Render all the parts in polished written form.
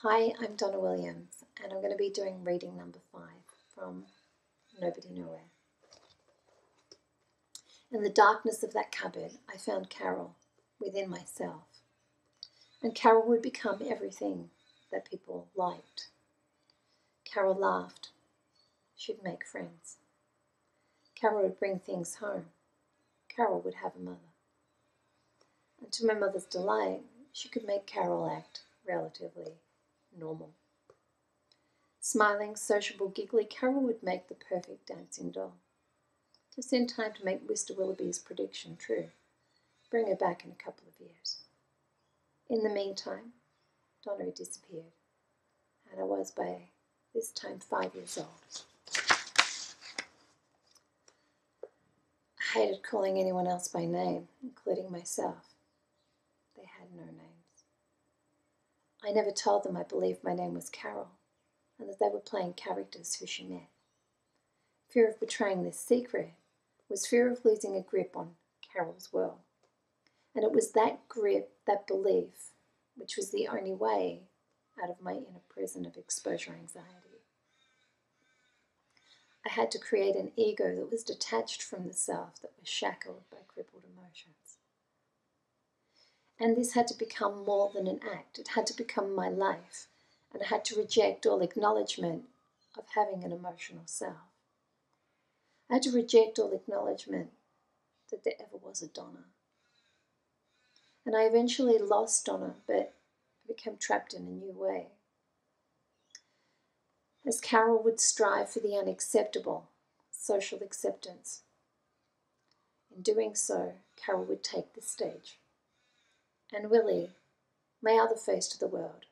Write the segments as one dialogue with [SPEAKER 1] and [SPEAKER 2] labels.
[SPEAKER 1] Hi, I'm Donna Williams, and I'm going to be doing reading number 5 from Nobody Nowhere. In the darkness of that cupboard, I found Carol within myself. And Carol would become everything that people liked. Carol laughed. She'd make friends. Carol would bring things home. Carol would have a mother. And to my mother's delight, she could make Carol act relatively normal. Smiling, sociable, giggly, Carol would make the perfect dancing doll. Just in time to make Mr. Willoughby's prediction true. Bring her back in a couple of years. In the meantime, Donna had disappeared, and I was by this time 5 years old. I hated calling anyone else by name, including myself. They had no names. I never told them I believed my name was Carol, and that they were playing characters who she met. Fear of betraying this secret was fear of losing a grip on Carol's world. And it was that grip, that belief, which was the only way out of my inner prison of exposure anxiety. I had to create an ego that was detached from the self, that was shackled by crippled emotions. And this had to become more than an act. It had to become my life, and I had to reject all acknowledgement of having an emotional self. I had to reject all acknowledgement that there ever was a Donna. And I eventually lost Donna, but I became trapped in a new way. As Carol would strive for the unacceptable, social acceptance. In doing so, Carol would take the stage. And Willie, my other face to the world,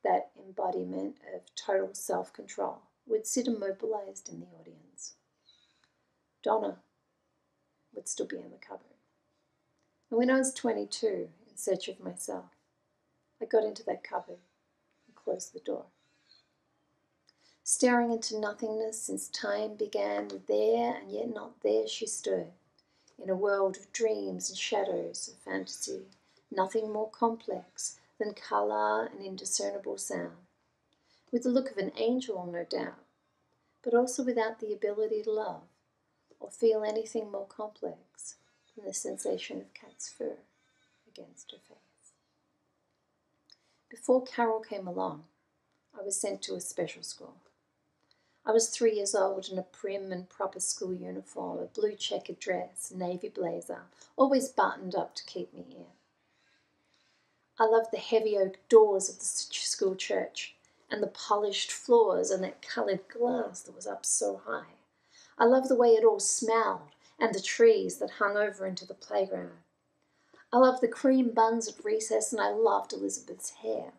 [SPEAKER 1] that embodiment of total self-control, would sit immobilized in the audience. Donna would still be in the cupboard. And when I was 22, in search of myself, I got into that cupboard and closed the door. Staring into nothingness since time began, there and yet not there she stood, in a world of dreams and shadows of fantasy, nothing more complex than colour and indiscernible sound, with the look of an angel, no doubt, but also without the ability to love or feel anything more complex than the sensation of cat's fur against her face. Before Carol came along, I was sent to a special school. I was 3 years old in a prim and proper school uniform, a blue checkered dress, navy blazer, always buttoned up to keep me in. I loved the heavy oak doors of the school church and the polished floors and that coloured glass that was up so high. I loved the way it all smelled and the trees that hung over into the playground. I loved the cream buns at recess, and I loved Elizabeth's hair.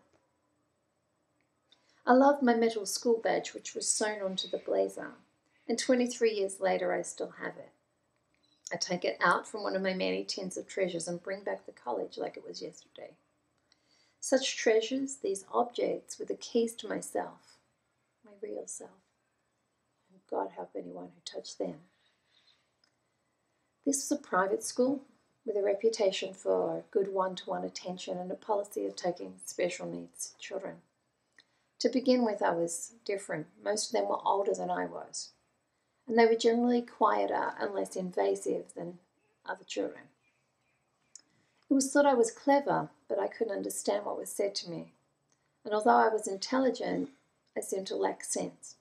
[SPEAKER 1] I loved my metal school badge, which was sewn onto the blazer, and 23 years later I still have it. I take it out from one of my many tins of treasures and bring back the college like it was yesterday. Such treasures, these objects, were the keys to myself, my real self. And God help anyone who touched them. This was a private school with a reputation for good one-to-one attention and a policy of taking special needs children. To begin with, I was different. Most of them were older than I was, and they were generally quieter and less invasive than other children. It was thought I was clever, but I couldn't understand what was said to me. And although I was intelligent, I seemed to lack sense.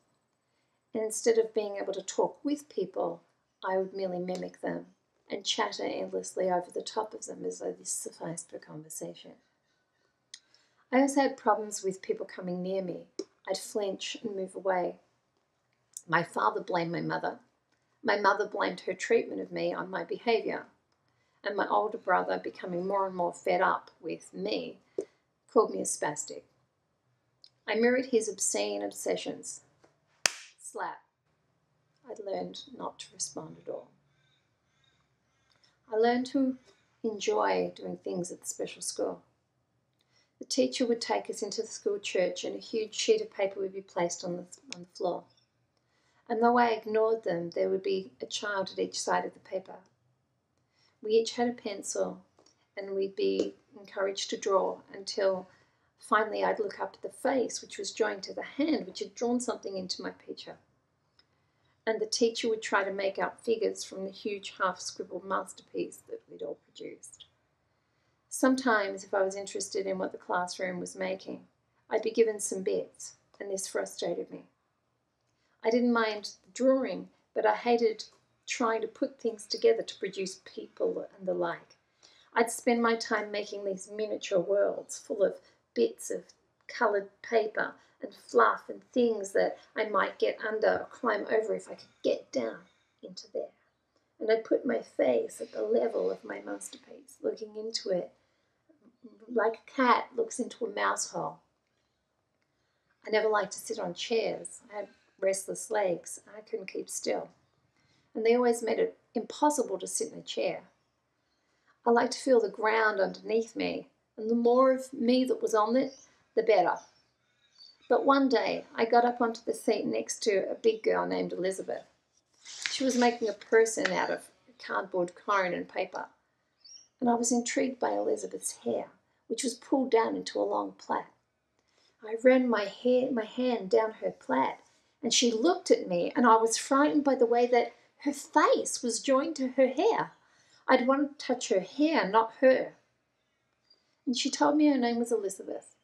[SPEAKER 1] And instead of being able to talk with people, I would merely mimic them and chatter endlessly over the top of them as though this sufficed for conversation. I also had problems with people coming near me. I'd flinch and move away. My father blamed my mother. My mother blamed her treatment of me on my behaviour. And my older brother, becoming more and more fed up with me, called me a spastic. I mirrored his obscene obsessions. Slap. I'd learned not to respond at all. I learned to enjoy doing things at the special school. The teacher would take us into the school church and a huge sheet of paper would be placed on the floor. And though I ignored them, there would be a child at each side of the paper. We each had a pencil and we'd be encouraged to draw until Finally, I'd look up at the face, which was joined to the hand, which had drawn something into my picture. And the teacher would try to make out figures from the huge half-scribbled masterpiece that we'd all produced. Sometimes, if I was interested in what the classroom was making, I'd be given some bits, and this frustrated me. I didn't mind the drawing, but I hated trying to put things together to produce people and the like. I'd spend my time making these miniature worlds full of bits of coloured paper and fluff and things that I might get under or climb over if I could get down into there. And I'd put my face at the level of my masterpiece, looking into it like a cat looks into a mouse hole. I never liked to sit on chairs. I had restless legs. I couldn't keep still. And they always made it impossible to sit in a chair. I liked to feel the ground underneath me, and the more of me that was on it, the better. But one day, I got up onto the seat next to a big girl named Elizabeth. She was making a person out of cardboard cone and paper. And I was intrigued by Elizabeth's hair, which was pulled down into a long plait. I ran my hand down her plait, and she looked at me, and I was frightened by the way that her face was joined to her hair. I'd want to touch her hair, not her. And she told me her name was Elizabeth.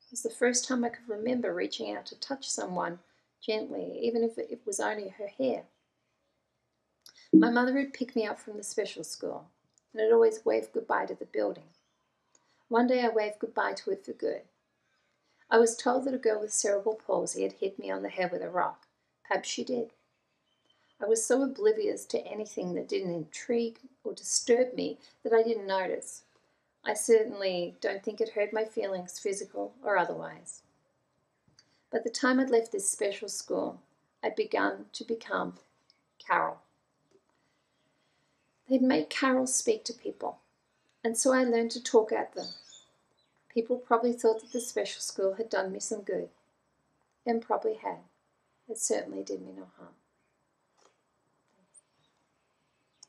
[SPEAKER 1] It was the first time I could remember reaching out to touch someone gently, even if it was only her hair. My mother had picked me up from the special school, and had always waved goodbye to the building. One day I waved goodbye to it for good. I was told that a girl with cerebral palsy had hit me on the head with a rock. Perhaps she did. I was so oblivious to anything that didn't intrigue or disturb me that I didn't notice. I certainly don't think it hurt my feelings, physical or otherwise. By the time I'd left this special school, I'd begun to become Carol. They'd make Carol speak to people, and so I learned to talk at them. People probably thought that the special school had done me some good, and probably had. It certainly did me no harm.